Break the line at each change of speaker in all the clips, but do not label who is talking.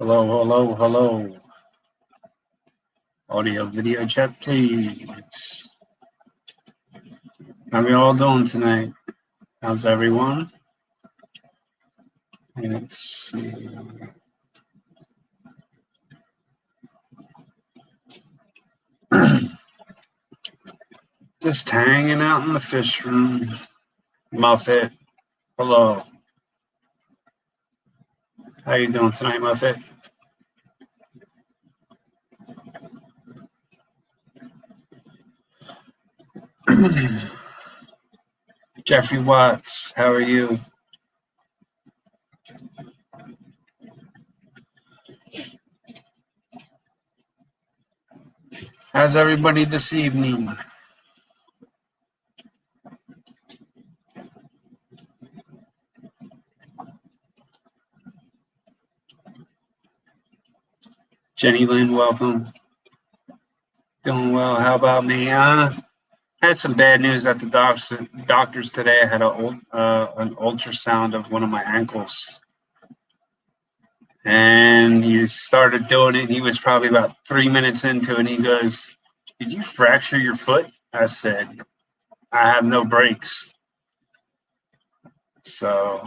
Hello, hello, hello. Audio, video check, please. How we all doing tonight? How's everyone? Let's see. Just hanging out in the fish room. Muffet, hello. How you doing tonight, Muffet? Jeffrey Watts, how are you? How's everybody this evening? Jenny Lynn, welcome. Doing well. How about me? Had some bad news at the doctors today. I had an ultrasound of one of my ankles. And he started doing it. And he was probably about 3 minutes into it. And he goes, "Did you fracture your foot?" I said, "I have no breaks." So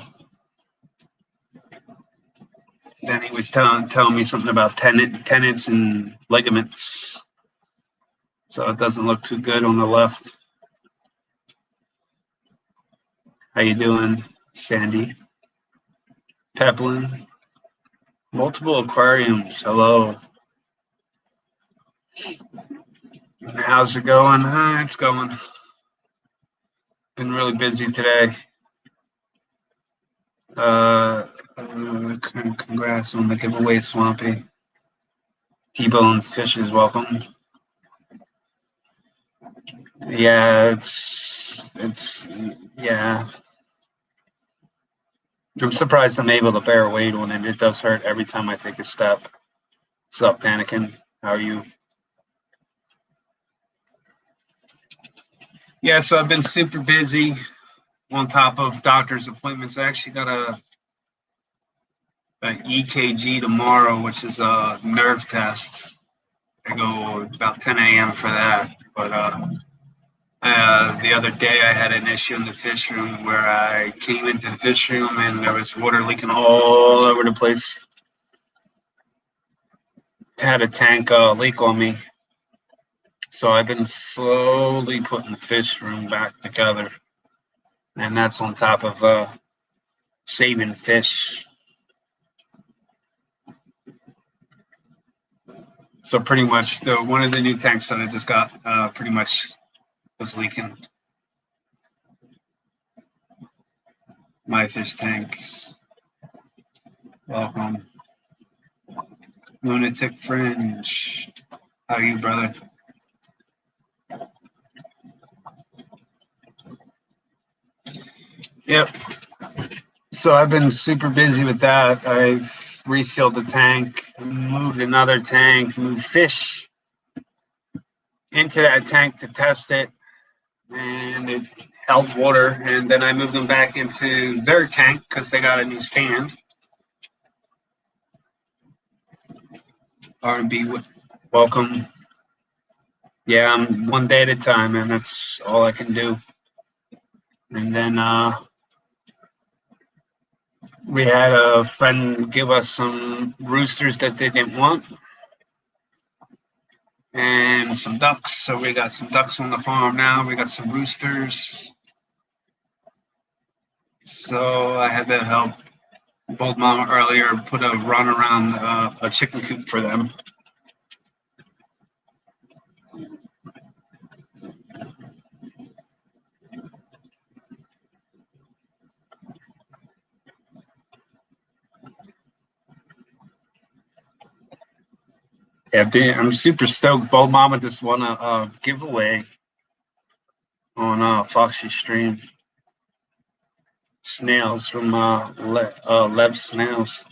then he was telling me something about tendons and ligaments. So it doesn't look too good on the left. How you doing, Sandy? Peplin? Multiple aquariums. Hello. How's it going? It's going. Been really busy today. Congrats on the giveaway, Swampy. T-Bones Fishes, welcome. Yeah, yeah. I'm surprised I'm able to bear weight on it. It does hurt every time I take a step. What's up, Danikin? How are you? Yeah, so I've been super busy on top of doctor's appointments. I actually got an EKG tomorrow, which is a nerve test. I go about 10 a.m. for that. But the other day I had an issue in the fish room where I came into the fish room and there was water leaking all over the place. I had a tank leak on me. So I've been slowly putting the fish room back together. And that's on top of saving fish. So pretty much one of the new tanks that I just got pretty much was leaking. My fish tanks. Welcome. Lunatic Fringe. How are you, brother? Yep. So I've been super busy with that. I've resealed the tank, moved another tank, moved fish into that tank to test it, and it held water. And then I moved them back into their tank because they got a new stand. R&B, welcome. Yeah, I'm one day at a time, and that's all I can do. And then we had a friend give us some roosters that they didn't want and some ducks. So we got some ducks on the farm now. We got some roosters. So I had to help Bold Mama earlier put a run around a chicken coop for them. Yeah, I'm super stoked. Bold Mama just won a giveaway on Foxy Stream. Snails from Lev Snails.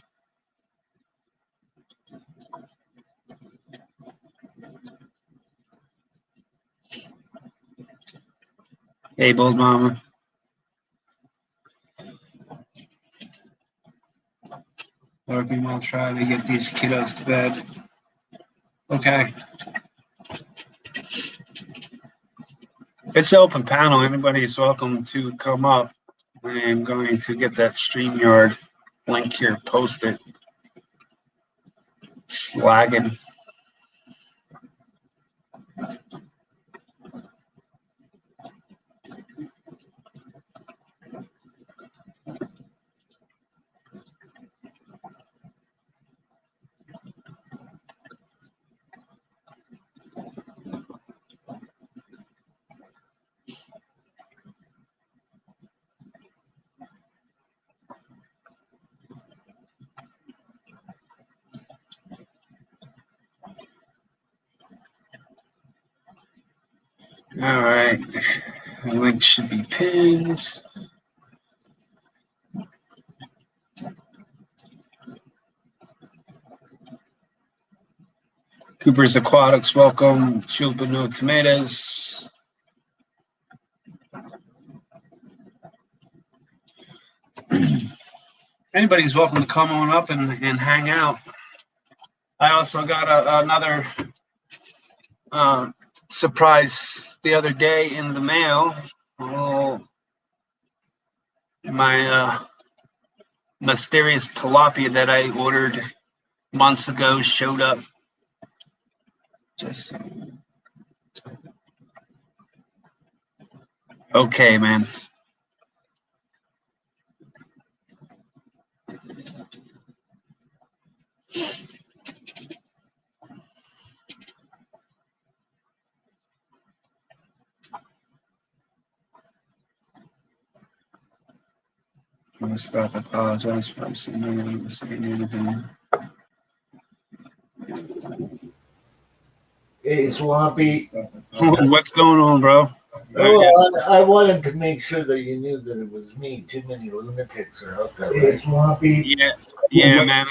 Hey, Bold Mama. Working while trying to get these kiddos to bed. Okay. It's an open panel. Anybody's welcome to come up. I'm going to get that StreamYard link here, post it. Slagging. All right. The link should be pinned. Cooper's Aquatics, welcome. Chupa No Tomatoes. Anybody's welcome to come on up and hang out. I also got another surprise the other day in the mail. Oh, my mysterious tilapia that I ordered months ago showed up. Just okay, man. I was about to apologize for saying anything.
Hey, Swampy.
What's going on, bro?
Oh, I wanted to make sure that you knew that it was me. Too many lunatics are out there. Hey, Swampy.
Yeah, man.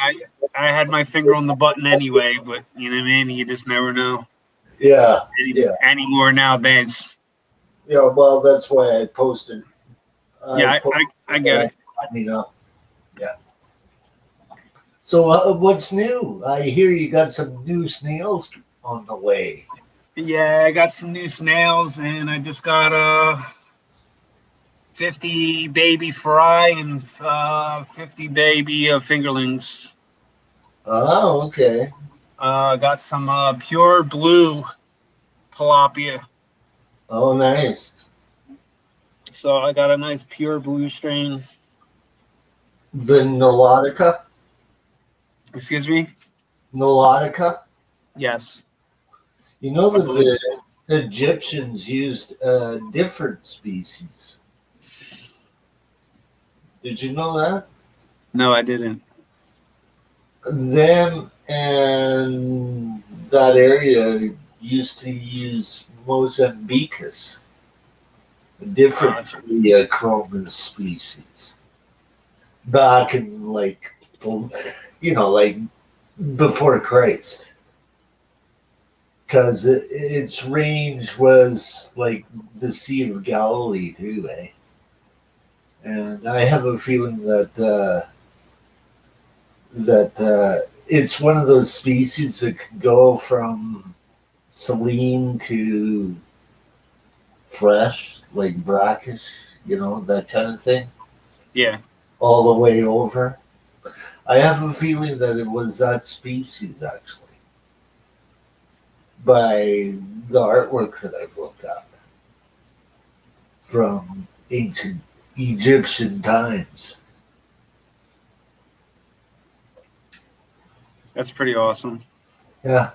I had my finger on the button anyway, but you know what I mean. You just never know.
Yeah.
Anymore nowadays.
Yeah. Well, that's why I posted.
I get it.
You know. Yeah. So what's new? I hear you got some new snails on the way.
Yeah, I got some new snails, and I just got 50 baby fry and 50 baby fingerlings.
Oh, okay.
Got some pure blue tilapia.
Oh, nice.
So I got a nice pure blue strain.
The Nilotica?
Excuse me?
Nilotica?
Yes.
You know that the Egyptians used a different species. Did you know that?
No, I didn't.
Them and that area used to use Mozambicus, a different Chromis species, back in like before Christ, because its range was like the Sea of Galilee too, eh? And I have a feeling that it's one of those species that can go from saline to fresh, like brackish, that kind of thing.
Yeah.
All the way over. I have a feeling that it was that species, actually, by the artwork that I've looked at from ancient Egyptian times.
That's pretty awesome.
Yeah.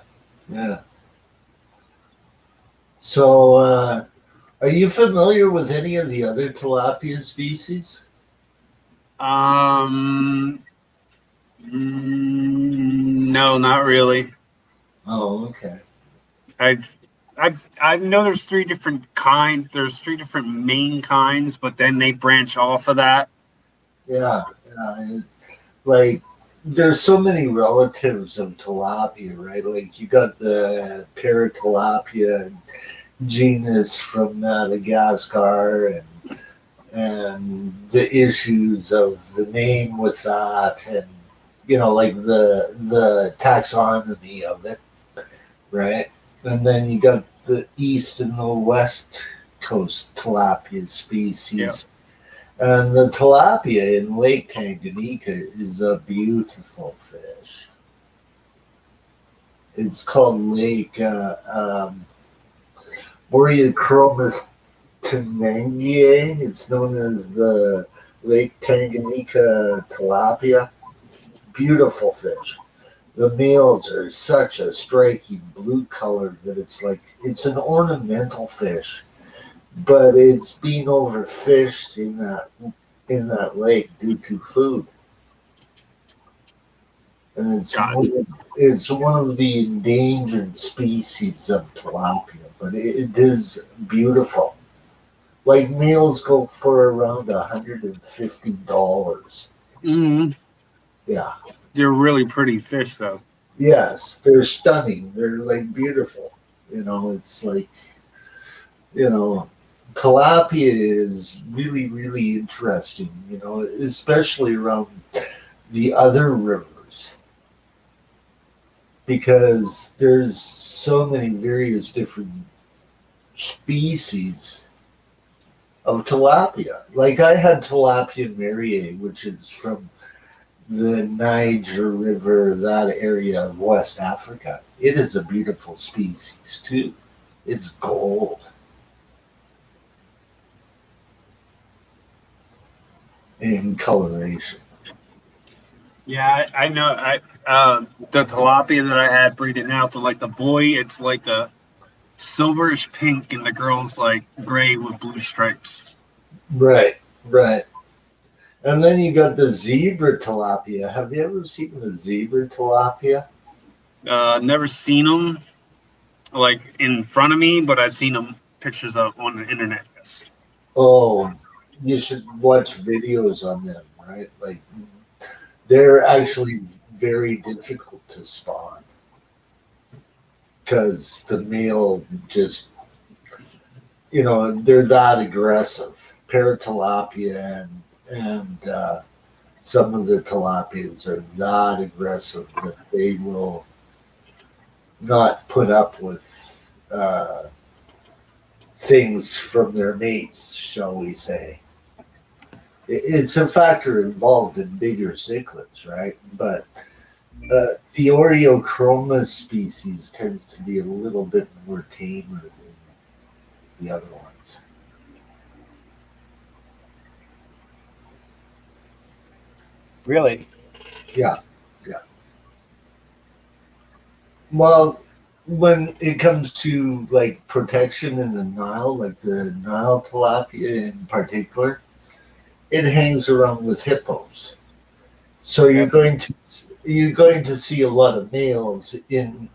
So, are you familiar with any of the other tilapia species?
No, not really.
Oh, okay.
I know there's three different kinds. There's three different main kinds, but then they branch off of that.
Yeah. Like, there's so many relatives of tilapia, right? Like, you got the Paratilapia genus from Madagascar, and the issues of the name with that, like the taxonomy of it, right? And then you got the east and the west coast tilapia
Yeah.
species. And the tilapia in Lake Tanganyika is a beautiful fish. It's called Lake Boreachromis tenangiae. It's known as the Lake Tanganyika tilapia. Beautiful fish. The males are such a striking blue color that it's an ornamental fish, but it's being overfished in that lake due to food. And it's one of the endangered species of tilapia, but it is beautiful. Like males go for around $150.
Hmm.
Yeah.
They're really pretty fish, though.
Yes, they're stunning. They're like beautiful. It's like, you know, tilapia is really, really interesting, especially around the other rivers because there's so many various different species of tilapia. Like I had tilapia mariae, which is from the Niger River, that area of West Africa. It is a beautiful species too. It's gold in coloration.
Yeah, I know. The tilapia that I had breeding out, the boy, it's like a silverish pink, and the girl's like gray with blue stripes.
Right, right. And then you got the zebra tilapia. Have you ever seen the zebra tilapia?
Never seen them like in front of me, but I've seen them pictures of on the internet. Yes.
Oh, you should watch videos on them, right? Like they're actually very difficult to spawn because the male just, they're that aggressive. Paratilapia and some of the tilapias are that aggressive that they will not put up with things from their mates, shall we say. It's a factor involved in bigger cichlids, right? But the Oreochroma species tends to be a little bit more tamer than the other ones.
Really?
Yeah, yeah. Well, when it comes to like protection in the Nile, like the Nile tilapia in particular, it hangs around with hippos. So
Okay.
you're going to see a lot of males in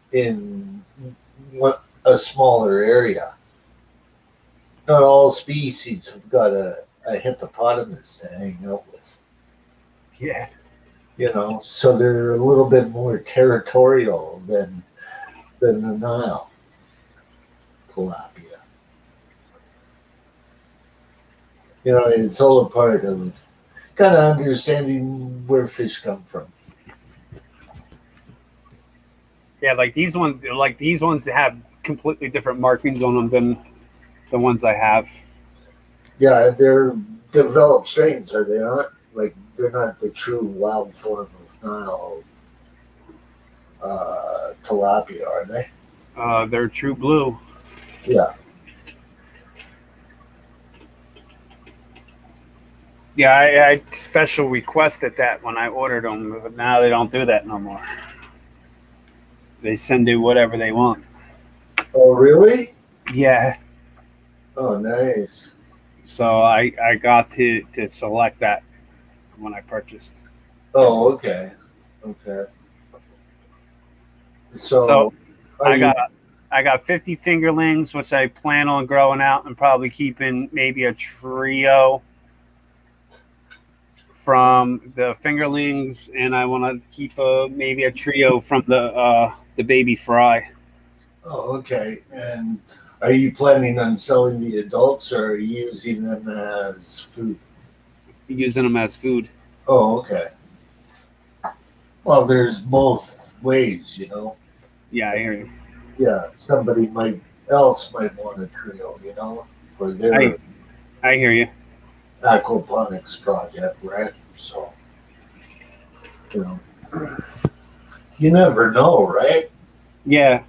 a smaller area. Not all species have got a hippopotamus to hang out with,
Yeah.
so they're a little bit more territorial than the Nile tilapia. It's all a part of kind of understanding where fish come from.
Yeah, like these ones have completely different markings on them than the ones I have.
Yeah, they're developed strains, are they not? Like they're not the true wild form of Nile tilapia, are they?
They're true blue.
Yeah.
Yeah, I special requested that when I ordered them, but now they don't do that no more. They send you whatever they want.
Oh, really?
Yeah,
Oh, nice.
so I got to select that when I purchased.
Oh, okay. Okay.
So
So, are
I
you?
got I got 50 fingerlings, which I plan on growing out and probably keeping maybe a trio from the fingerlings, and I want to keep maybe a trio from the baby fry.
Oh, okay. And are you planning on selling the adults, or are you using them as food?
Using them as food.
Oh, okay. Well, there's both ways, you know.
Yeah, I hear you.
Yeah, somebody might want a trio, you know, for
I
their
I hear you.
aquaponics project, right? So, you know, you never know, right?
Yeah.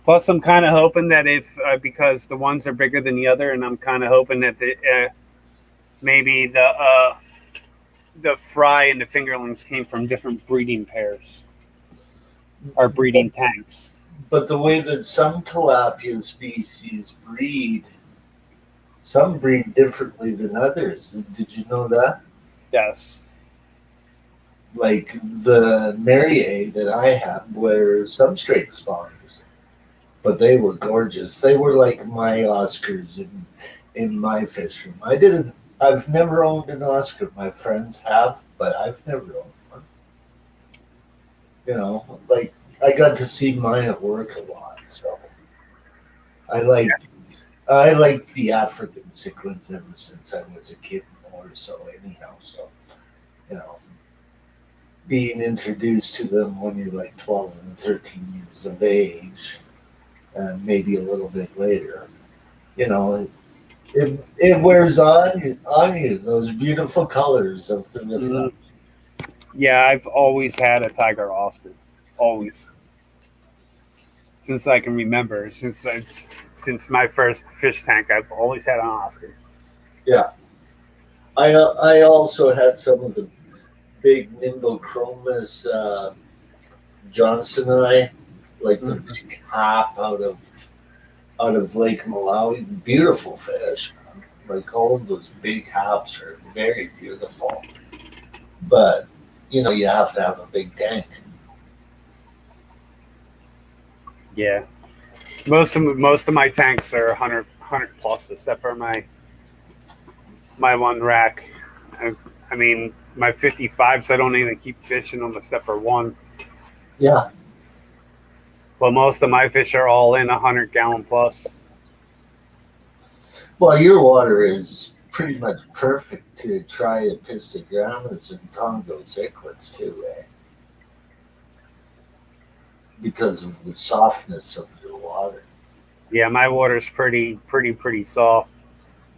Plus, I'm kind of hoping that if because the ones are bigger than the other, and I'm kind of hoping that maybe the fry and the fingerlings came from different breeding pairs or breeding tanks.
But the way that some tilapia species breed, some breed differently than others. Did you know that?
Yes.
Like the Marrier that I had were substrate spawners, but they were gorgeous. They were like my Oscars in my fish room. I've never owned an Oscar. My friends have, but I've never owned one. You know, like I got to see mine at work a lot, so I like I like the African cichlids ever since I was a kid more so anyhow. So, you know, being introduced to them when you're like 12 and 13 years of age, and maybe a little bit later, you know, it wears on you those beautiful colors of the
Mm,
reflection.
yeah, I've always had a tiger Oscar. Always. Since I can remember. Since my first fish tank, I've always had an Oscar.
Yeah, I also had some of the big Nimbochromis Johnstonii, like the
Mm.
big hop out of Lake Malawi. Beautiful fish, man. Like all of those big hops are very beautiful. But you have to have a big tank.
Yeah. Most of my tanks are 100 plus, except for my one rack. I, I mean, my 55s, I don't even keep fishing them except for one.
Yeah.
But most of my fish are all in 100-gallon plus.
Well, your water is pretty much perfect to try epistogrammas and Congo cichlids too, eh? Because of the softness of your water.
Yeah, my water's pretty soft.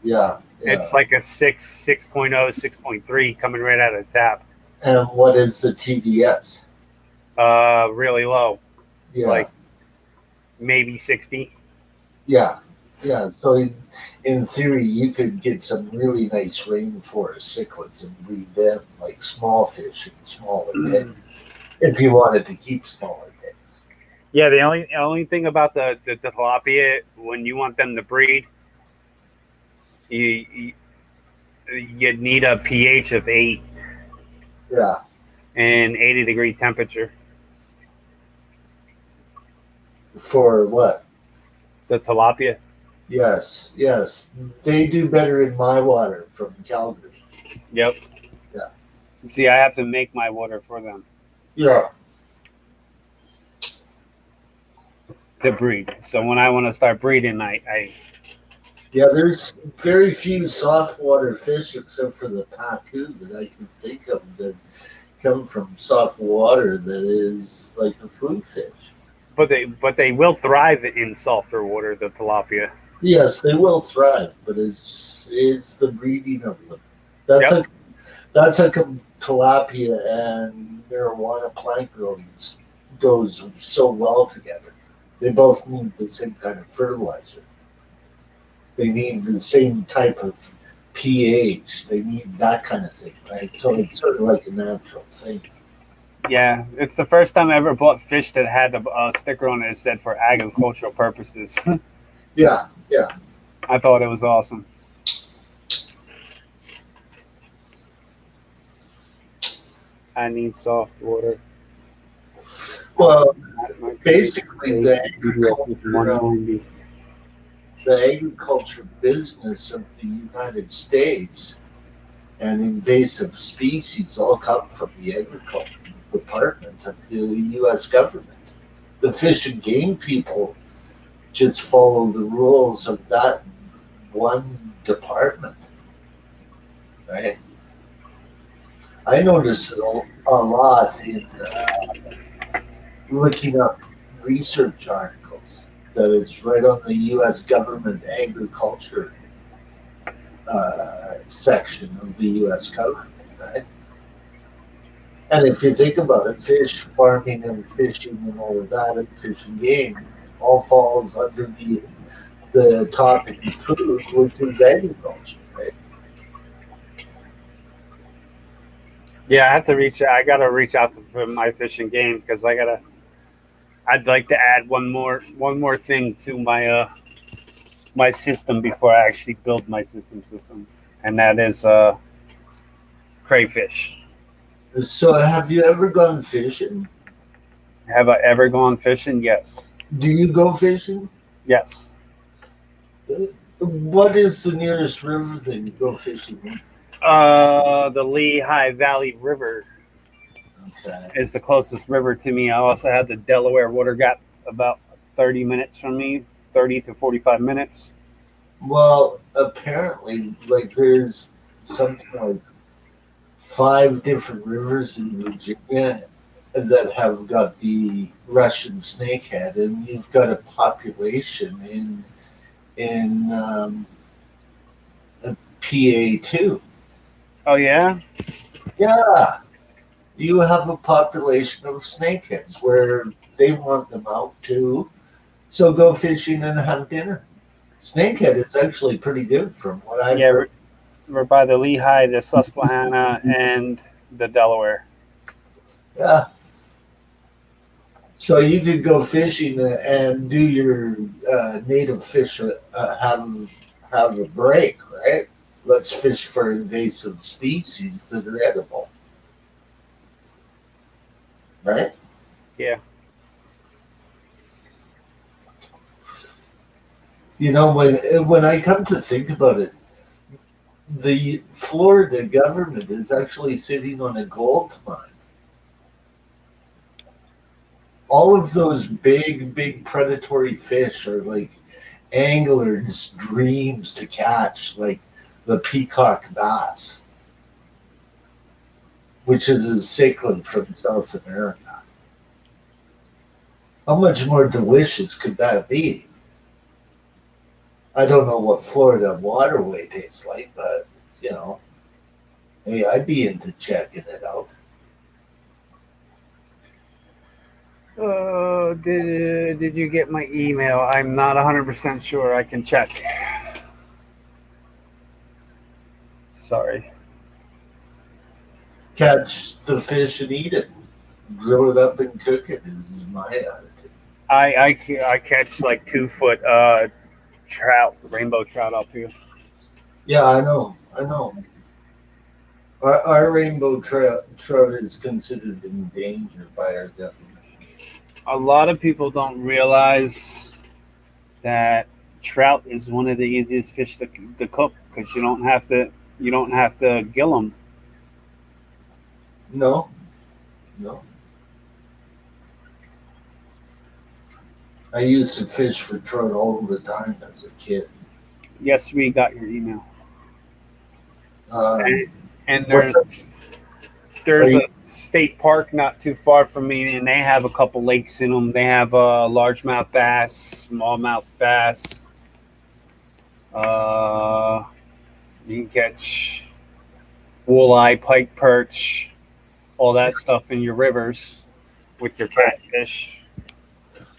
Yeah,
It's
yeah.
like a 6.0, 6.3 coming right out of the tap.
And what is the TDS?
Really low,
Yeah,
like maybe 60.
yeah, yeah. So in theory, you could get some really nice rainforest cichlids and breed them like small fish in smaller tanks if you wanted to keep smaller tanks.
Yeah, the only thing about the tilapia when you want them to breed, you you need a pH of 8
Yeah.
and 80-degree temperature.
For what?
The tilapia.
Yes, yes. They do better in my water from Calgary.
Yep.
Yeah.
See, I have to make my water for them
Yeah.
to breed. So when I want to start breeding, I
Yeah, there's very few softwater fish except for the pacu that I can think of that come from soft water that is like a food fish.
but they will thrive in softer water. The tilapia.
Yes, they will thrive, but it's the breeding of them. That's
Yep.
a that's like a tilapia and marijuana plant growing goes so well together. They both need the same kind of fertilizer. They need the same type of pH. They need that kind of thing, right? So it's sort of like a natural thing.
Yeah, it's the first time I ever bought fish that had a sticker on it that said for agricultural purposes.
Yeah, yeah.
I thought it was awesome. I need soft water.
Well,
My
basically,
PDF is 190.
the agriculture business of the United States and invasive species all come from the agriculture department of the U.S. government. The fish and game people just follow the rules of that one department, right? I notice it a lot in looking up research articles that it's right on the U.S. government agriculture section of the U.S. government, right? And if you think about it, fish farming and fishing and all of that, and fish and game, all falls under the topic of food, which is agriculture, right?
Yeah, I have to reach. I gotta reach out for my fishing game because I gotta. I'd like to add one more thing to my system before I actually build my system, and that is crayfish.
So, have you ever gone fishing?
Have I ever gone fishing? Yes.
Do you go fishing?
Yes.
What is the nearest river that you go fishing in?
The Lehigh Valley River
Okay.
is the closest river to me. I also have the Delaware Water Gap about 30 minutes from me, 30 to 45 minutes.
Well, apparently, like there's something like 5 different rivers in Virginia that have got the Russian snakehead, and you've got a population in PA too.
Oh, yeah?
Yeah, you have a population of snakeheads where they want them out too. So go fishing and have dinner. Snakehead is actually pretty good from what I've
Yeah,
heard.
we're by the Lehigh, the Susquehanna, and the Delaware.
Yeah. So you could go fishing and do your native fish have a break, right? Let's fish for invasive species that are edible, right?
Yeah.
You know, when I come to think about it, the Florida government is actually sitting on a gold mine. All of those big predatory fish are like anglers' dreams to catch, like the peacock bass, which is a cichlid from South America. How much more delicious could that be? I don't know what Florida waterway tastes like, but you know, hey, I'd be into checking it out.
Did you get my email? I'm not 100% sure. I can check. Sorry.
Catch the fish and eat it, grill it up and cook it is my attitude.
I catch like 2 foot trout, rainbow trout up here.
Yeah, I know. Our rainbow trout is considered endangered by our government.
A lot of people don't realize that trout is one of the easiest fish to cook because you don't have to gill them.
No, no. I used to fish for trout all the time as a kid.
Yes, we got your email.
Um,
And
what are
there's
you?
a state park not too far from me, and they have a couple lakes in them. They have largemouth bass, smallmouth bass. Uh, you can catch walleye, pike, perch, all that stuff in your rivers with your catfish.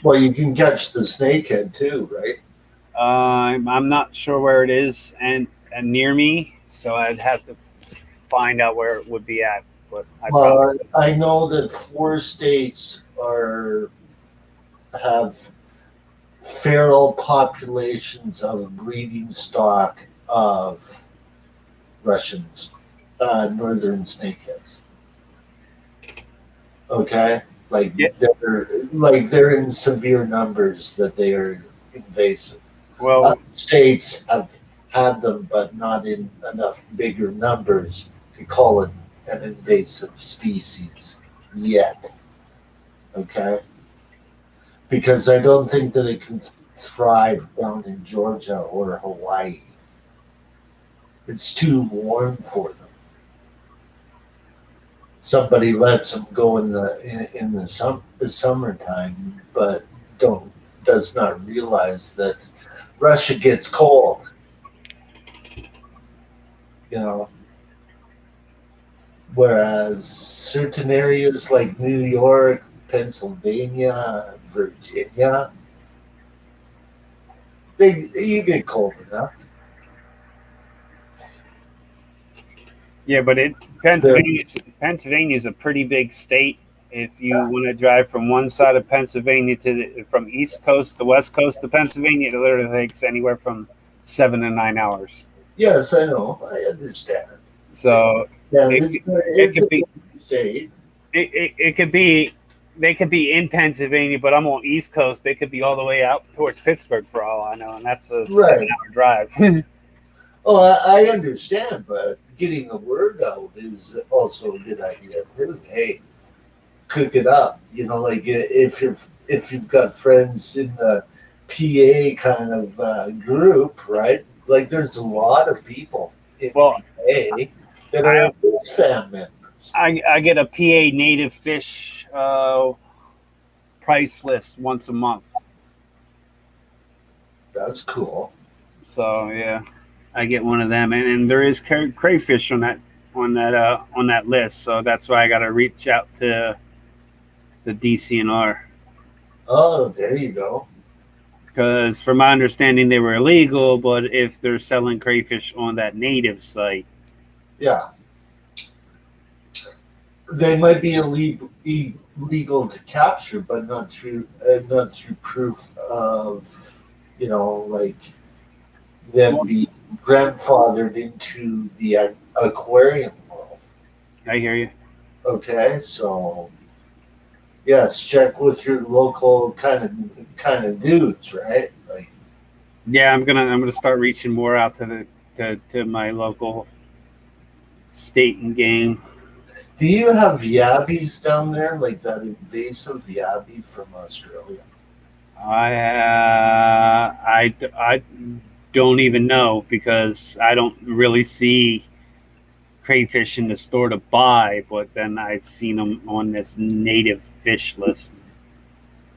Well, you can catch the snakehead too, right?
I'm not sure where it is and near me, so I'd have to find out where it would be at. But I probably
Well, I know that 4 states are have feral populations of breeding stock of Russians, northern snakeheads. Okay,
yeah.
they're in severe numbers that they are invasive.
Well,
Other states have had them, but not in enough bigger numbers to call it an invasive species yet. Okay, because I don't think that it can thrive down in Georgia or Hawaii. It's too warm for them. somebody lets them go in the summertime, but don't does not realize that Russia gets cold. You know, whereas certain areas like New York, Pennsylvania, Virginia, you get cold enough.
Yeah, but
They're,
Pennsylvania's a pretty big state. If you want to drive from one side of Pennsylvania from East Coast to West Coast of Pennsylvania, it literally takes anywhere from 7 to 9 hours.
yes, I know, I understand.
So
Yeah,
it it
it's a
could be
big state.
it could be they could be in Pennsylvania, but I'm on East Coast. They could be all the way out towards Pittsburgh for all I know, and that's a seven
Right.
hour drive.
Oh, I understand, but getting the word out is also a good idea too. Hey, cook it up. You know, like if you've got friends in the PA kind of group, right? Like there's a lot of people in
Well,
PA that
I
are Fish fan members.
I get a PA native fish price list once a month.
That's cool.
So yeah, I get one of them, and there is crayfish on that list. So that's why I got to reach out to the DCNR
Oh, there you go.
because, from my understanding, they were illegal. But if they're selling crayfish on that native site,
Yeah, they might be illegal to capture, but not through proof of like them
well,
being grandfathered into the aquarium world.
I hear you.
Okay, so yes, check with your local kind of dudes, right? Like,
Yeah, I'm gonna start reaching more out to to my local state and game.
do you have yabbies down there, like that invasive yabby from Australia?
I don't even know because I don't really see crayfish in the store to buy, but then I've seen them on this native fish list.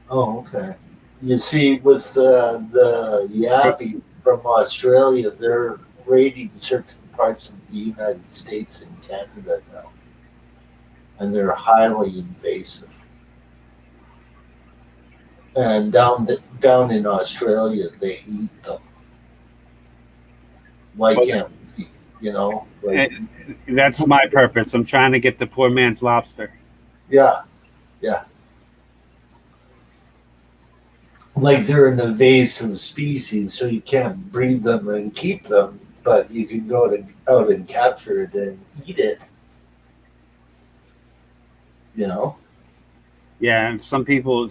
Oh, okay. You see, with the
For,
yabby from Australia, they're raiding certain parts of the United States and Canada now, and they're highly invasive. And down in Australia, they eat them. Why
well,
can't we? Like,
that's my purpose. I'm trying to get the poor man's lobster.
yeah, yeah. Like they're an invasive species, so you can't breed them and keep them, but you can go out and capture it and eat it. You know.
Yeah, and some people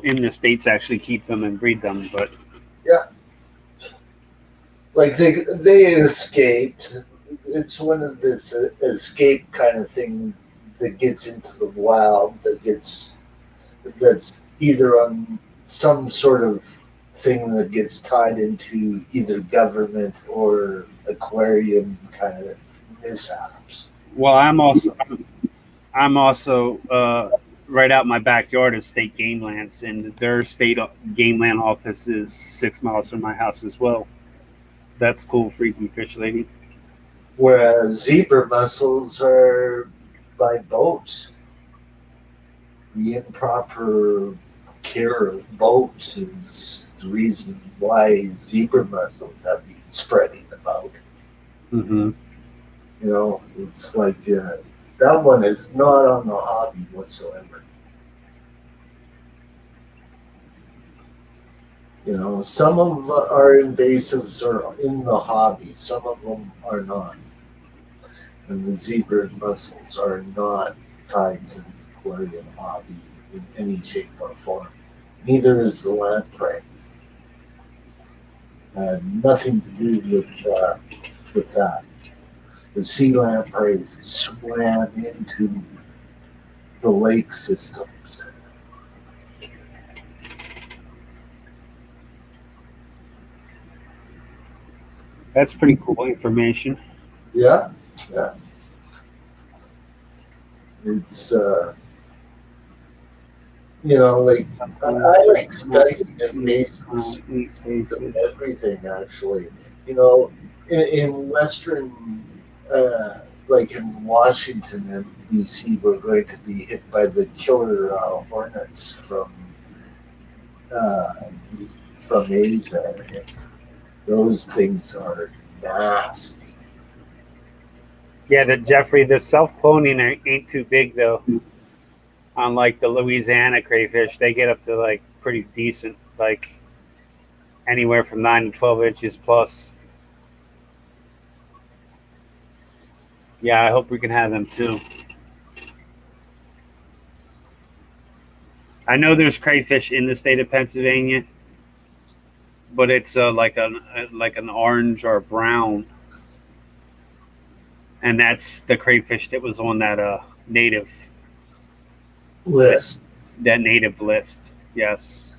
in the states actually keep them and breed them, but
Yeah, like they escaped. It's one of this escape kind of thing that gets into the wild. That's either on some sort of thing that gets tied into either government or aquarium kind of mishaps.
well, I'm also right out my backyard is state game lands, and their state game land office is 6 miles from my house as well. So that's cool, freaky fish lady.
Whereas zebra mussels are by boats. The improper care of boats is the reason why zebra mussels have been spreading about.
Mm-hmm.
It's like that one is not on the hobby whatsoever. Some of our invasives are in the hobby, some of them are not. And the zebra mussels are not tied to the aquarium hobby in any shape or form. Neither is the lamprey. Nothing to do with that. The sea lamprey swam into the lake systems.
That's pretty cool information.
Yeah, yeah. It's like I like studying invasive species of everything. Actually, you know, in Western, uh, like in Washington and BC, we're going to be hit by the killer hornets uh, from Asia. And those things are nasty.
Yeah, the self-cloning ain't too big though. Unlike the Louisiana crayfish, they get up to like pretty decent, like anywhere from 9 to 12 inches plus. Yeah, I hope we can have them too. I know there's crayfish in the state of Pennsylvania, but it's like an orange or brown, and that's the crayfish that was on that native
List.
that native list. Yes.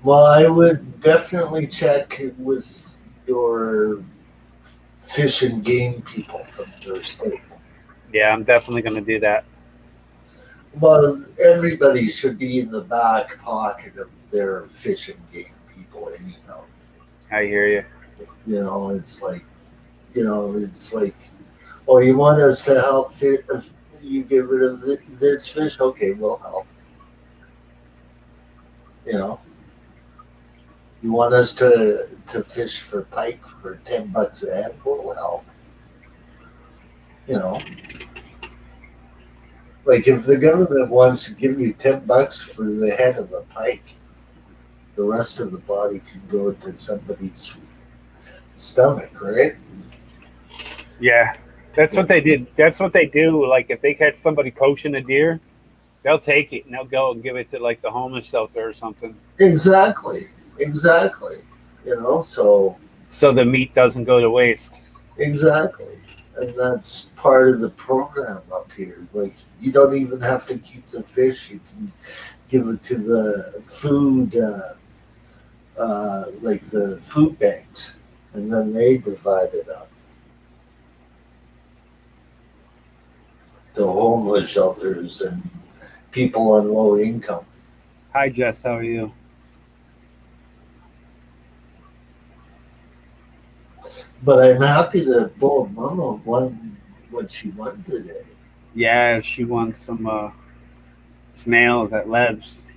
Well, I would definitely check with your fish and game people from your state.
Yeah, I'm definitely going to do that.
Well, everybody should be in the back pocket of their fish and game people, anyhow.
I hear you.
It's like, it's like, oh, you want us to help if you get rid of this fish? Okay, we'll help. You know, you want us to fish for pike for $10 a head? We'll help. You know, like if the government wants to give you $10 for the head of a pike, the rest of the body can go to somebody's stomach, right?
Yeah, that's what they did. That's what they do. Like if they catch somebody poaching a deer, they'll take it and they'll go and give it to like the homeless shelter or something.
Exactly, exactly. So
So the meat doesn't go to waste.
exactly, and that's part of the program up here. Like you don't even have to keep the fish; you can give it to the food, like the food banks, and then they divide it up. The homeless shelters and people on low income.
Hi, Jess. How are you?
But I'm happy that Bull Mama won what she won today.
Yeah, she won some snails at Leb's.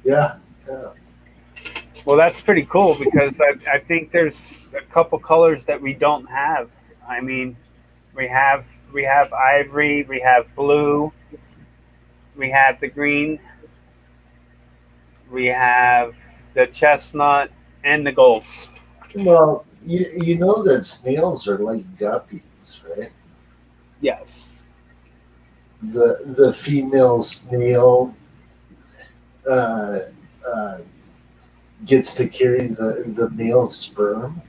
Yeah, yeah.
Well, that's pretty cool because I think there's a couple colors that we don't have. I mean, we have ivory, we have blue, we have the green, we have the chestnut, and the golds.
Well, you know that snails are like guppies, right?
Yes.
The female snail uh, uh, gets to carry the male sperm.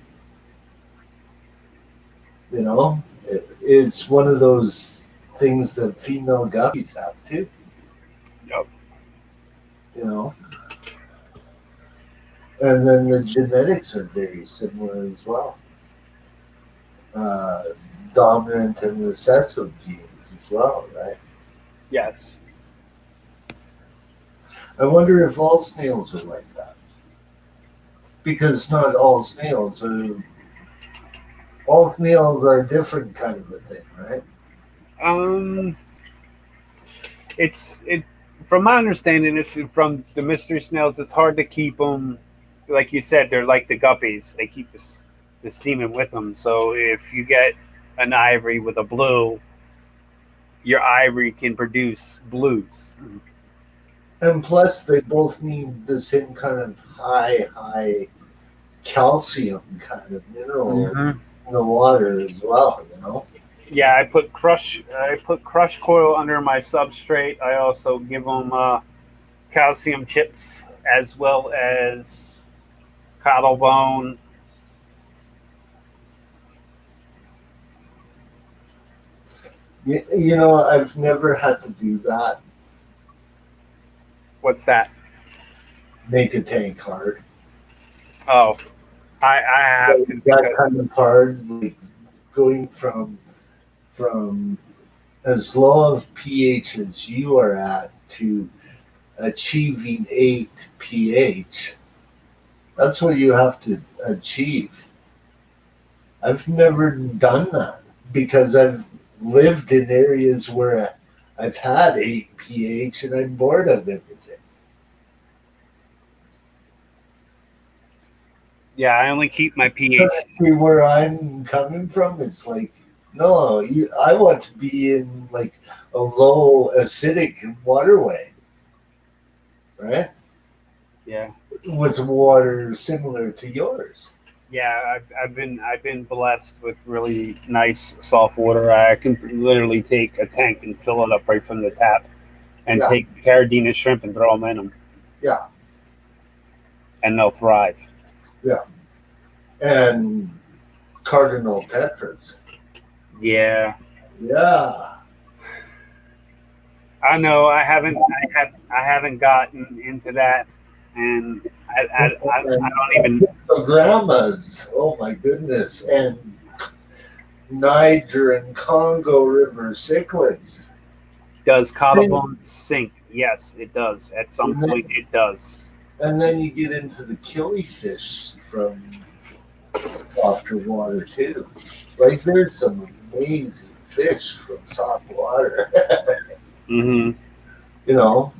It's one of those things that female guppies have too.
Yep.
You know, and then the genetics are very similar as well. Uh, Dominant and recessive genes as well, right?
Yes.
I wonder if all snails are like that. Because not all snails are a different kind of a thing, right?
Um, it from my understanding, it's from the mystery snails. It's hard to keep them. Like you said, they're like the guppies. They keep the semen with them. So if you get an ivory with a blue, your ivory can produce blues.
And plus, they both need the same kind of high calcium kind of mineral
Mm-hmm.
in the water as well.
Yeah, I put crush coil under my substrate. I also give them calcium chips as well as cottle bone.
I've never had to do that.
What's that?
Make a tank hard.
Oh, I have to
That
because
kind of hard, like going from as low of pH as you are at to achieving 8 pH, that's what you have to achieve. I've never done that because I've lived in areas where I've had 8 pH and I'm bored of everything.
Yeah, I only keep my pH.
See where I'm coming from? It's like, no, I want to be in like a low acidic waterway, right?
Yeah.
With water similar to yours.
Yeah, I've been blessed with really nice soft water. I can literally take a tank and fill it up right from the tap, and
Yeah,
take Carabiner shrimp and throw them in them,
yeah,
and they'll thrive.
yeah. And cardinal tetras.
Yeah,
Yeah.
I know. I haven't gotten into that, and I don't even.
The grandmas, oh my goodness, and Niger and Congo River cichlids.
Does cottlebone sink? Yes, it does. At some point, it does.
And then you get into the killifish from softer water too. Like there's some amazing fish from soft water.
Mm-hmm.
You know,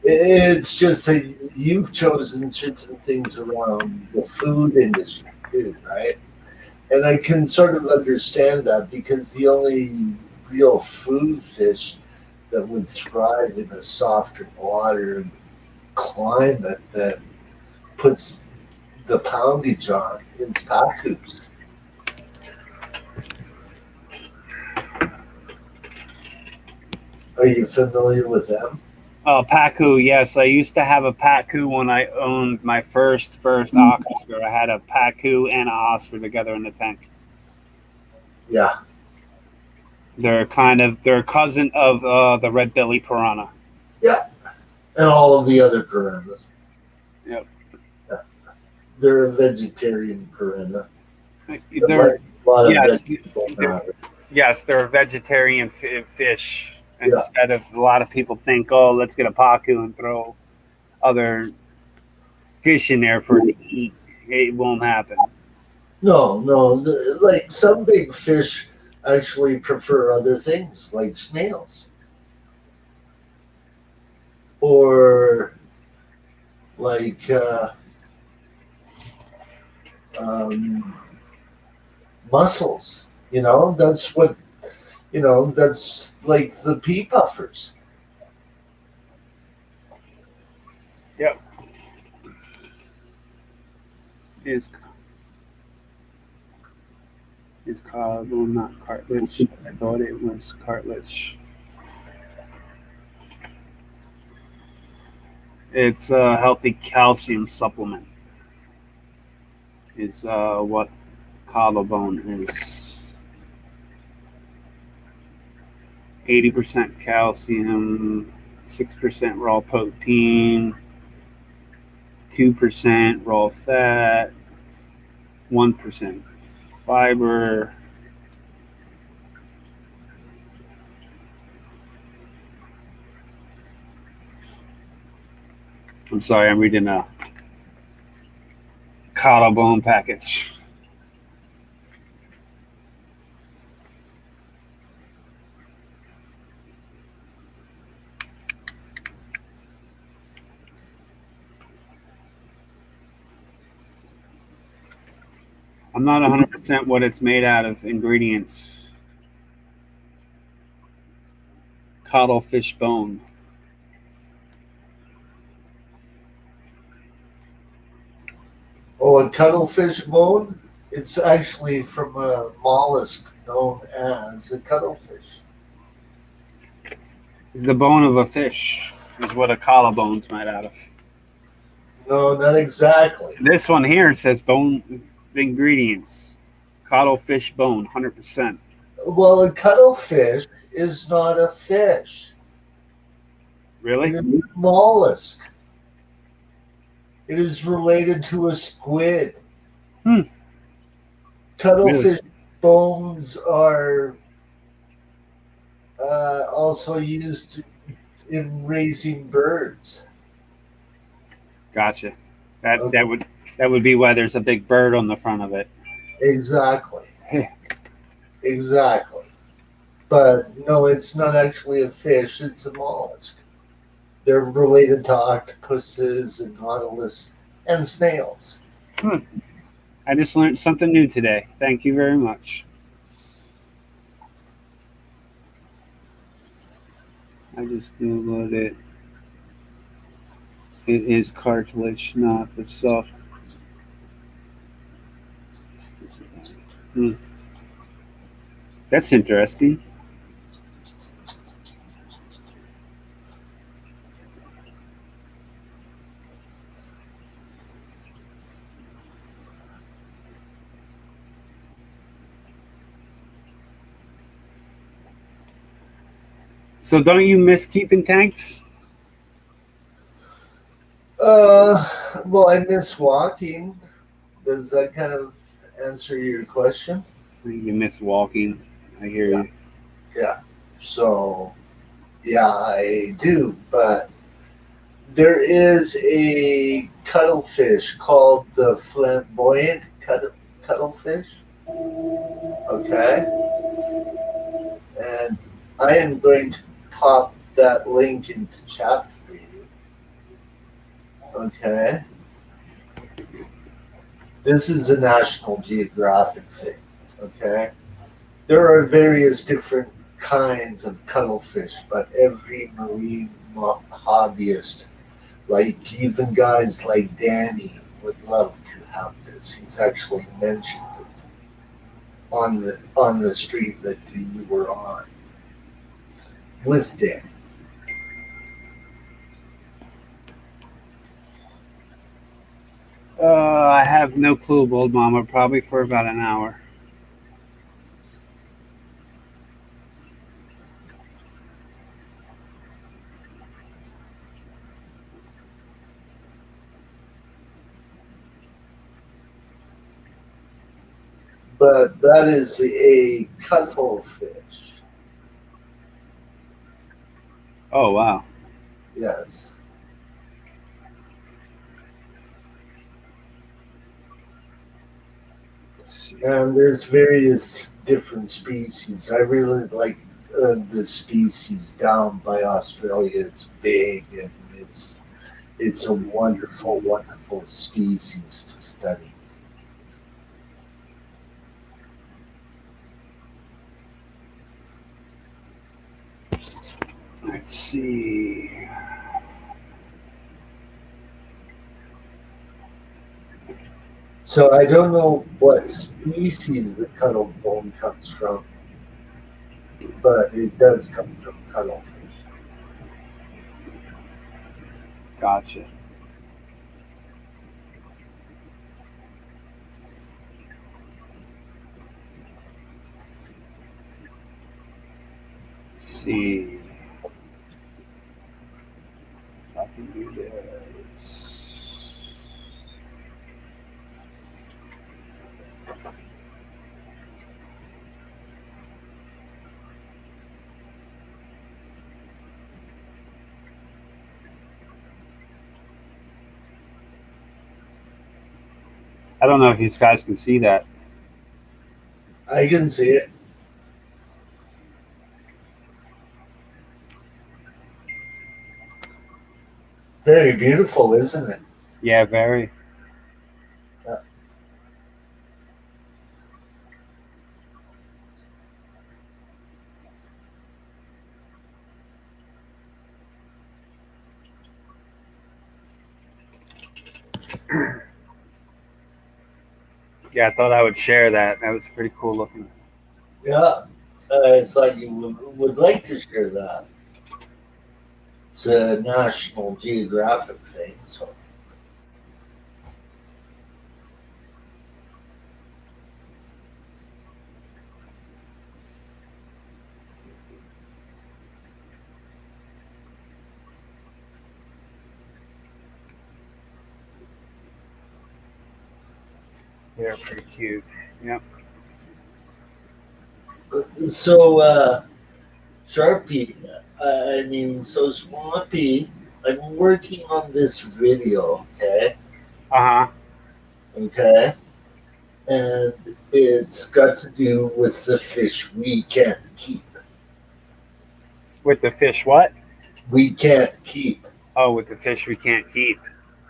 it's just that you've chosen certain things around the food industry too, right? And I can sort of understand that because the only real food fish that would thrive in a softer water climate that puts the poundage on is pacus. Are you familiar with them?
Pacu, yes. I used to have a Pacu when I owned my first Oscar. I had a Pacu and an Oscar together in the tank.
Yeah,
They're they're a cousin of the red belly piranha.
yeah, and all of the other piranhas.
Yep.
Yeah. They're a vegetarian piranha.
They're
A lot of
yes,
vegetable
they're,
matter.
yes, they're a vegetarian fish.
Yeah.
Instead of a lot of people think, oh, let's get a Pacu and throw other fish in there for it to eat. It won't happen.
No, no, like some big fish actually prefer other things, like snails or like um, mussels. That's what That's like the pea puffers.
Yep. Is well, not cartilage. I thought it was cartilage. It's a healthy calcium supplement. Is what collarbone is. 80% calcium, 6% raw protein, 2% raw fat, 1% fiber. I'm sorry, I'm reading a collarbone package. I'm not 100% what it's made out of ingredients. Cuttlefish bone.
Oh, a cuttlefish bone? It's actually from a mollusk known as a cuttlefish.
It's the bone of a fish, is what a collarbone's made out of.
No, not exactly.
This one here says bone ingredients. Cuttlefish bone, 100%.
Well, a cuttlefish is not a fish.
Really?
It is a mollusk. It is related to a squid. Cuttlefish bones are Also used in raising birds.
Gotcha. That
Okay.
that would that would be why there's a big bird on the front of it.
Exactly. Exactly. But no, it's not actually a fish, it's a mollusk. They're related to octopuses and nautilus and snails.
Hmm. I just learned something new today. Thank you very much. I just googled it. It is cartilage, not the soft. Hmm. That's interesting. So don't you miss keeping tanks?
Uh, well, I miss walking. Does that kind of answer your question?
You miss walking. I hear
Yeah,
you.
yeah. So, yeah, I do. But there is a cuttlefish called the flamboyant cuttlefish. Okay. And I am going to pop that link into chat for you. Okay. This is a National Geographic thing. Okay. There are various different kinds of cuttlefish, but every marine hobbyist, like even guys like Danny, would love to have this. He's actually mentioned it on the street that you were on with Danny.
I have no clue, old mama. Probably for about an hour.
But that is a cuttlefish.
Oh wow.
Yes.
Let's see.
And there's various different species. I really like the species down by Australia. It's big and it's a wonderful, wonderful species to study.
Let's see.
So I don't know what species the cuttlebone comes from, but it does come from cuttlefish.
Gotcha. Let's see if I can do this. I don't know if these guys can see that.
I can see it. Very beautiful, isn't it?
Yeah, very.
Uh,
Yeah, I thought I would share that. That was pretty cool looking.
yeah, I thought you would like to share that. It's a National Geographic thing, so
They're pretty cute. Yep.
so Sharpie. I mean, so Swampy. I'm working on this video. Okay.
Uh huh.
Okay. And it's got to do with the fish we can't keep.
With the fish, what?
We can't keep.
Oh, with the fish we can't keep.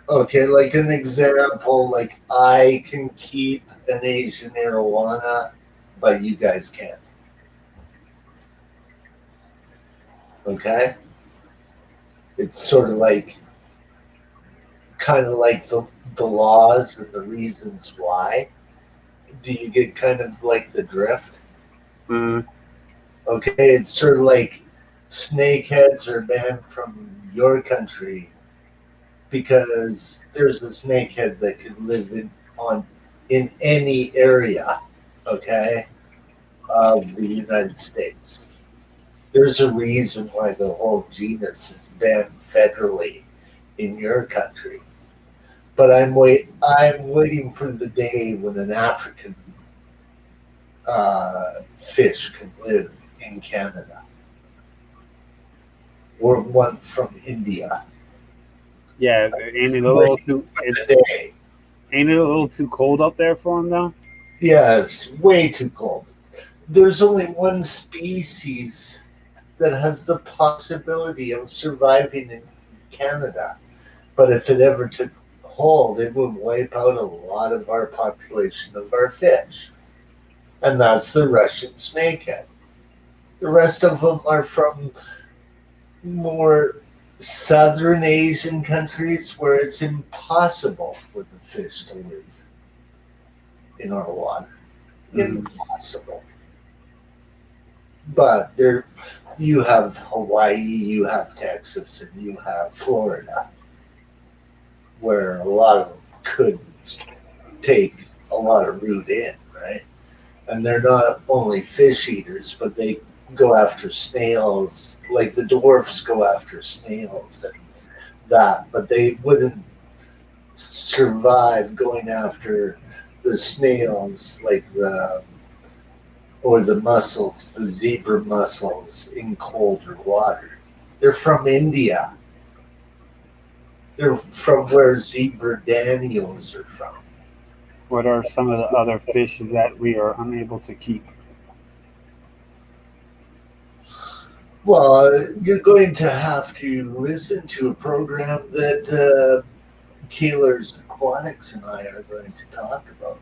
Okay, like an example, like I can keep an Asian arowana, but you guys can't. Okay? It's sort of like, kind of like the laws and the reasons why. Do you get kind of like the drift?
Mm.
Okay, it's sort of like snakeheads are banned from your country because there's a snakehead that could live in any area, okay, of the United States. There's a reason why the whole genus is banned federally in your country. But I'm waiting for the day when an African fish can live in Canada, or one from India.
Yeah, ain't it a little too? It's
Today,
ain't it a little too cold up there for them though?
yes, way too cold. There's only one species that has the possibility of surviving in Canada. But if it ever took hold, it would wipe out a lot of our population of our fish. And that's the Russian snakehead. The rest of them are from more southern Asian countries where it's impossible for the fish to live in our water.
Mm.
Impossible. But there, you have Hawaii, you have Texas, and you have Florida, where a lot of them could take a lot of root in, right? And they're not only fish eaters, but they go after snails, like the dwarfs go after snails and that, but they wouldn't survive going after the snails like the or the mussels, the zebra mussels in colder water. They're from India. They're from where zebra danios are from.
What are some of the other fish that we are unable to keep?
Well, you're going to have to listen to a program that Keeler's Aquatics and I are going to talk about.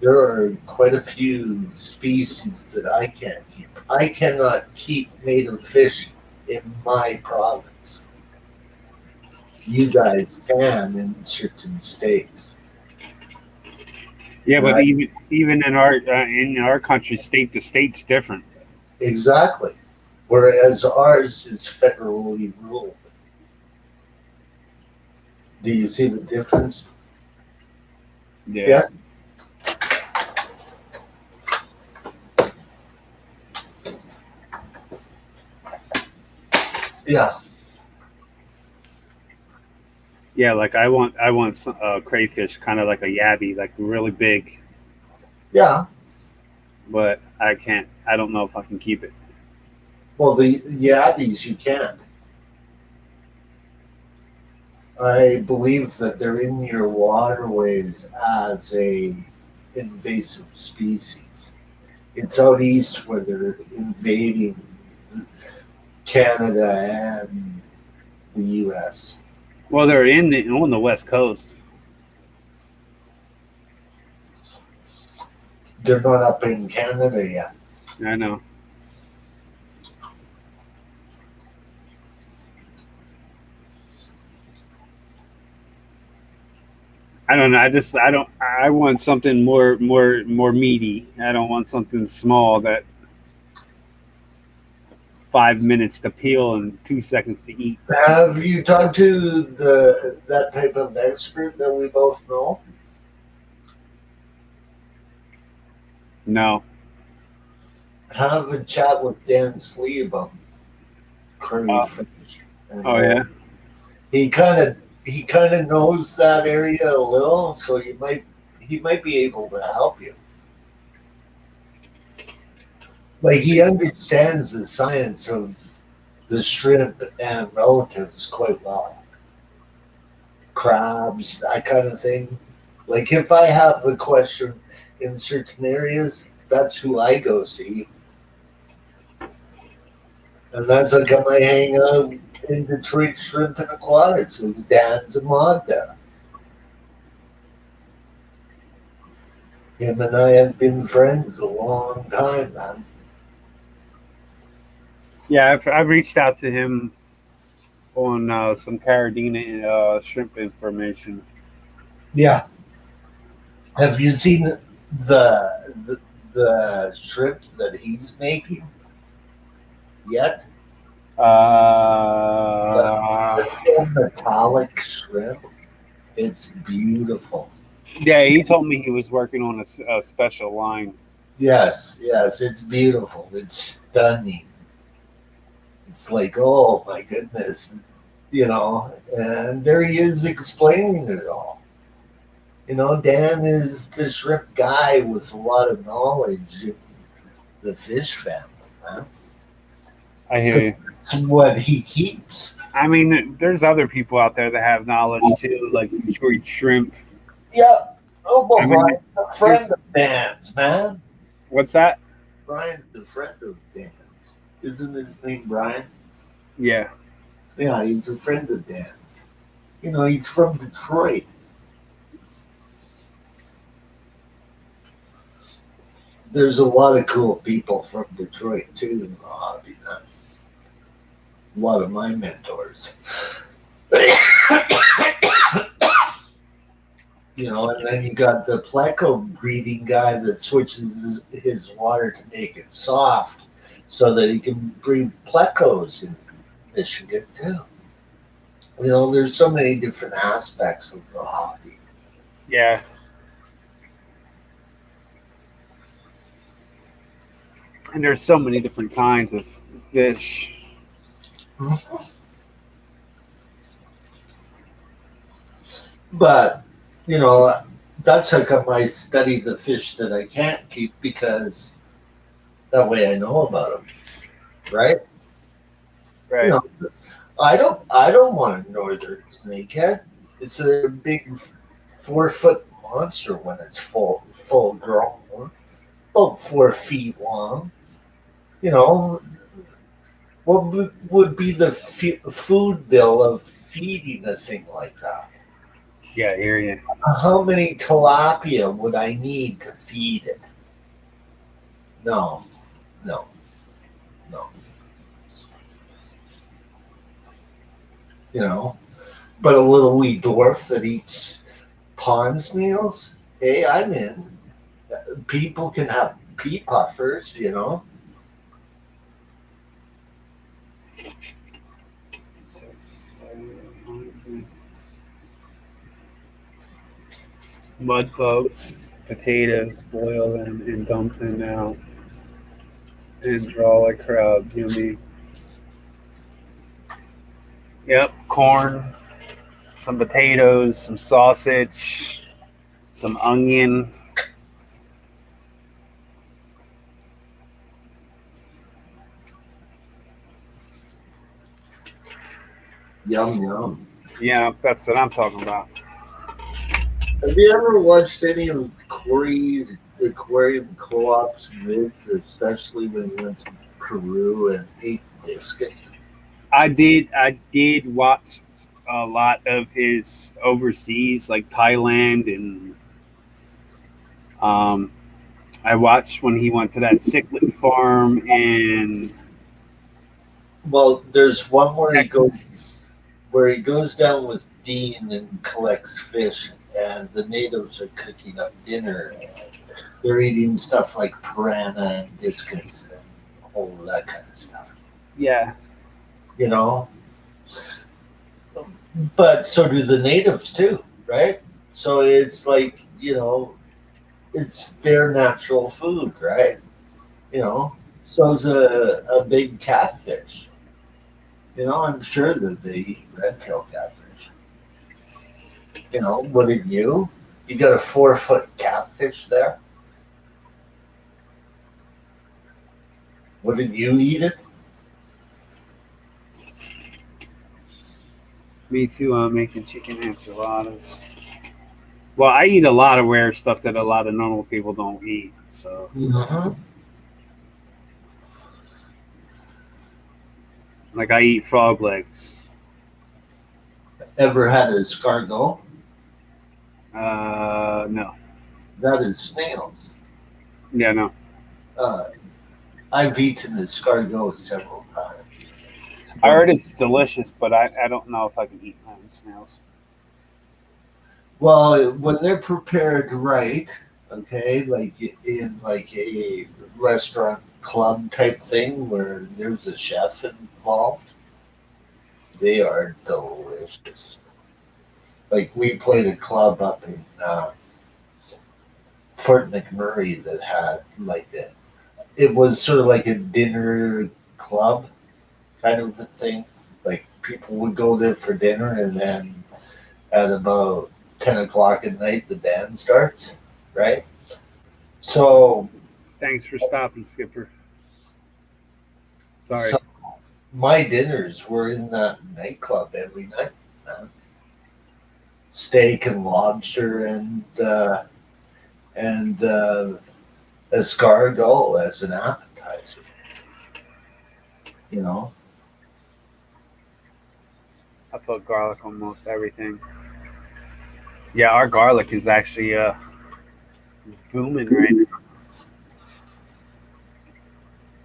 There are quite a few species that I can't keep. I cannot keep native fish in my province. You guys can in certain states.
Yeah, but
Right?
even in our country, state to state's different.
Exactly. Whereas ours is federally ruled. Do you see the difference?
Yeah.
Yes? Yeah.
Yeah, like I want some, crayfish, kind of like a yabby, like really big,
Yeah.
but I can't. I don't know if I can keep it.
Well, the yabbies you can. I believe that they're in your waterways as a invasive species. It's out east where they're invading Canada and the U.S.
Well, they're on the west coast.
They're not up in Canada yet.
I know. I don't know. I don't. I want something more meaty. I don't want something small that 5 minutes to peel and 2 seconds to eat.
Have you talked to that type of expert that we both know?
No.
Have a chat with Dan Slee about
Uh,
crayfish.
oh yeah.
He kind of knows that area a little, so he might be able to help you. Like he understands the science of the shrimp and relatives quite well. Crabs, that kind of thing. Like if I have a question in certain areas, that's who I go see. And that's how come I hang out in Detroit Shrimp and Aquatics, because Dan's a mod there. Him and I have been friends a long time, man.
Yeah, I've reached out to him on some Carradina shrimp information.
Yeah. Have you seen the shrimp that he's making yet?
Uh,
The metallic shrimp. It's beautiful.
yeah, he told me he was working on a special line.
Yes, yes, it's beautiful. It's stunning. It's like, oh my goodness, and there he is explaining it all. Dan is the shrimp guy with a lot of knowledge in the fish family, man.
I hear you.
It's what he keeps.
I mean, there's other people out there that have knowledge too, like Detroit Shrimp.
Yeah. Oh, well,
I mean,
Brian's a friend of Dan's, man.
what's that?
Brian's a friend of Dan's. Isn't his name Brian?
Yeah,
Yeah, he's a friend of Dan's. He's from Detroit. There's a lot of cool people from Detroit too in the hobby, man. A lot of my mentors. And then you got the pleco breeding guy that switches his water to make it soft so that he can breed plecos in Michigan too. There's so many different aspects of the hobby.
yeah. And there's so many different kinds of fish.
But, that's how come I study the fish that I can't keep, because that way I know about them, right?
Right.
I don't want a northern snakehead. It's a big 4-foot monster when it's full grown, about 4 feet long. What would be the food bill of feeding a thing like that?
Yeah, I hear you.
How many tilapia would I need to feed it? No, no, no. But a little wee dwarf that eats pond snails, hey, I'm in. People can have pea puffers,
Mud bugs, potatoes, boil them and dump them out and draw like crab. Yummy. Yep, corn, some potatoes, some sausage, some onion.
Yum, yum.
Yeah, that's what I'm talking about.
Have you ever watched any of Corey's Aquarium Co-op's vids, especially when he went to Peru and ate discus?
I did watch a lot of his overseas, like Thailand, and um, I watched when he went to that cichlid farm in
Well, there's one
Texas.
where he goes down with Dean and collects fish, and the natives are cooking up dinner. And they're eating stuff like piranha and discus and all of that kind of stuff.
Yeah,
You know, but so do the natives too, right? So it's like, it's their natural food, right? So's a big catfish. I'm sure that they eat red-tailed catfish. Wouldn't you? You got a 4-foot catfish there. What did you eat it?
Me too. I'm making chicken enchiladas. Well, I eat a lot of weird stuff that a lot of normal people don't eat. So,
Mm-hmm.
like, I eat frog legs.
Ever had escargot?
No.
That is snails.
Yeah, no.
Uh, I've eaten escargot several times.
I heard it's delicious, but I don't know if I can eat land snails.
Well, when they're prepared right, okay, like in like a restaurant club type thing where there's a chef involved, they are delicious. Like we played a club up in Fort McMurray that had like it was sort of like a dinner club kind of a thing. Like people would go there for dinner, and then at about 10 o'clock at night, the band starts, right? So,
Thanks for stopping, Skipper.
so
Sorry.
my dinners were in that nightclub every night. Man. Steak and lobster and escargot as an appetizer. You know,
I put garlic on most everything. Yeah, our garlic is actually booming right now.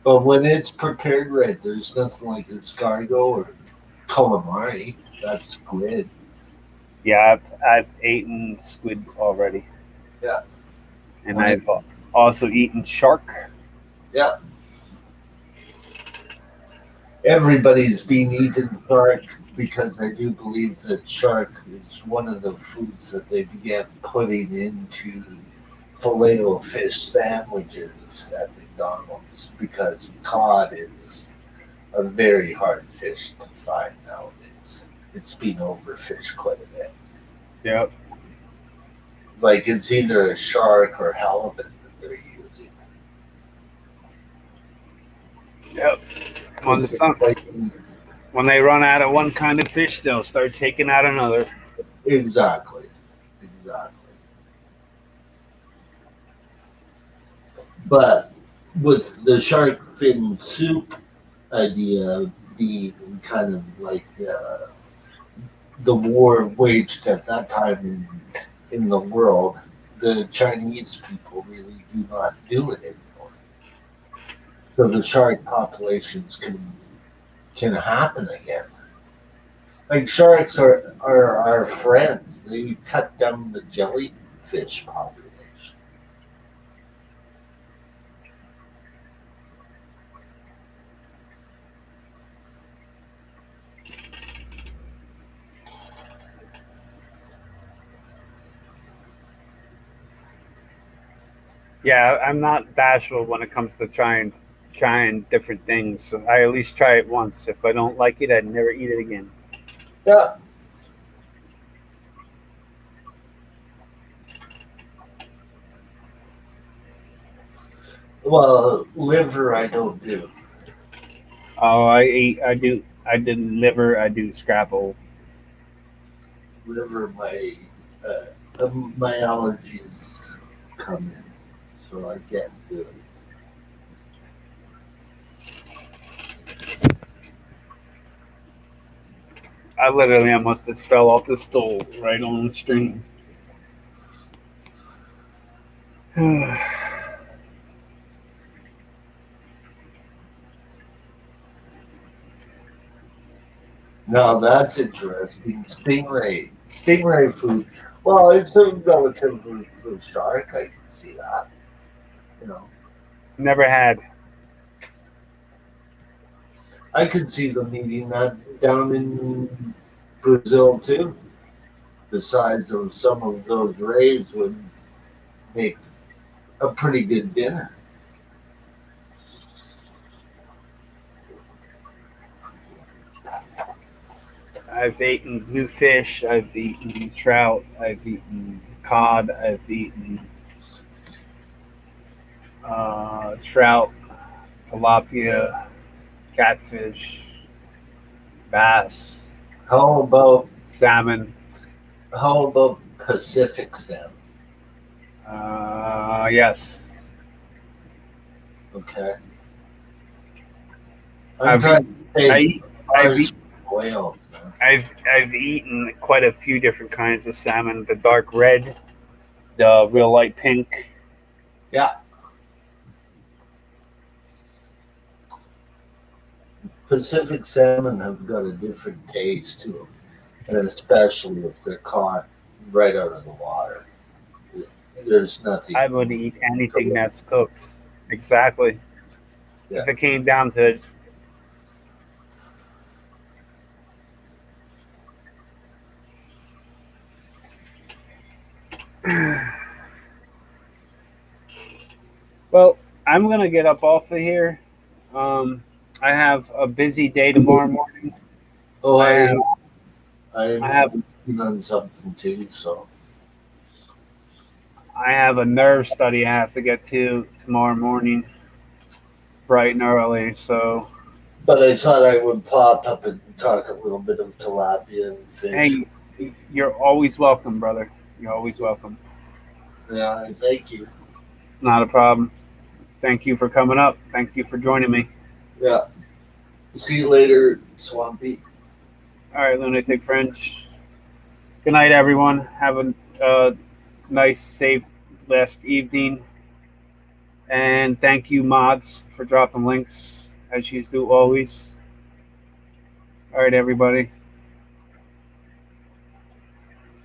but when it's prepared right, there's nothing like escargot or calamari. That's squid.
Yeah, I've eaten squid already,
Yeah,
and
when it,
I've also eaten shark.
yeah. Everybody's been eating shark because I do believe that shark is one of the foods that they began putting into filet o fish sandwiches at McDonald's because cod is a very hard fish to find nowadays. It's been overfished quite a bit.
Yep.
Like it's either a shark or halibut that they're using.
Yep. On the
It's
sun,
like
when they run out of one kind of fish, they'll start taking out another.
exactly, exactly. But with the shark fin soup idea being kind of like the war waged at that time in the world, the Chinese people really do not do it anymore. So the shark populations can happen again. Like sharks are our friends. They cut down the jellyfish population.
Yeah, I'm not bashful when it comes to trying different things. So I at least try it once. If I don't like it, I'd never eat it again.
Yeah. Well, liver I don't do.
Oh, I eat. I did liver. I do scrapple.
Liver my allergies come in, so I can't do it.
I literally almost just fell off the stool right on the stream.
Now that's interesting. Stingray food. Well, it's a relative to shark. I can see that. You know,
Never had.
I could see them eating that down in Brazil too. The size of some of those rays would make a pretty good dinner.
I've eaten bluefish. I've eaten trout. I've eaten cod. I've eaten trout, tilapia, catfish, bass,
How about
salmon.
Pacific salmon?
Yes,
Okay. I'm
I've
trying
eaten,
to
I
say
eat, I've
ours
eat,
oil. Man.
I've eaten quite a few different kinds of salmon. The dark red, the real light pink.
Yeah, Pacific salmon have got a different taste to them, and especially if they're caught right out of the water. There's
I
nothing
would eat
to
anything
look.
that's cooked. Exactly.
Yeah.
If it came down to it. Well, I'm gonna get up off of here. Um, I have a busy day tomorrow morning.
Oh,
I have I
I'm
have
working on something too. So,
I have a nerve study I have to get to tomorrow morning, bright and early. So,
but I thought I would pop up and talk a little bit of tilapia and fish.
hey, you're always welcome, brother. You're always welcome.
Yeah, thank you.
Not a problem. Thank you for coming up. Thank you for joining me.
Yeah. See you later, Swampy.
All right, lunatic friends. Good night, everyone. Have a nice, safe last evening. And thank you, mods, for dropping links as you do always. All right, everybody.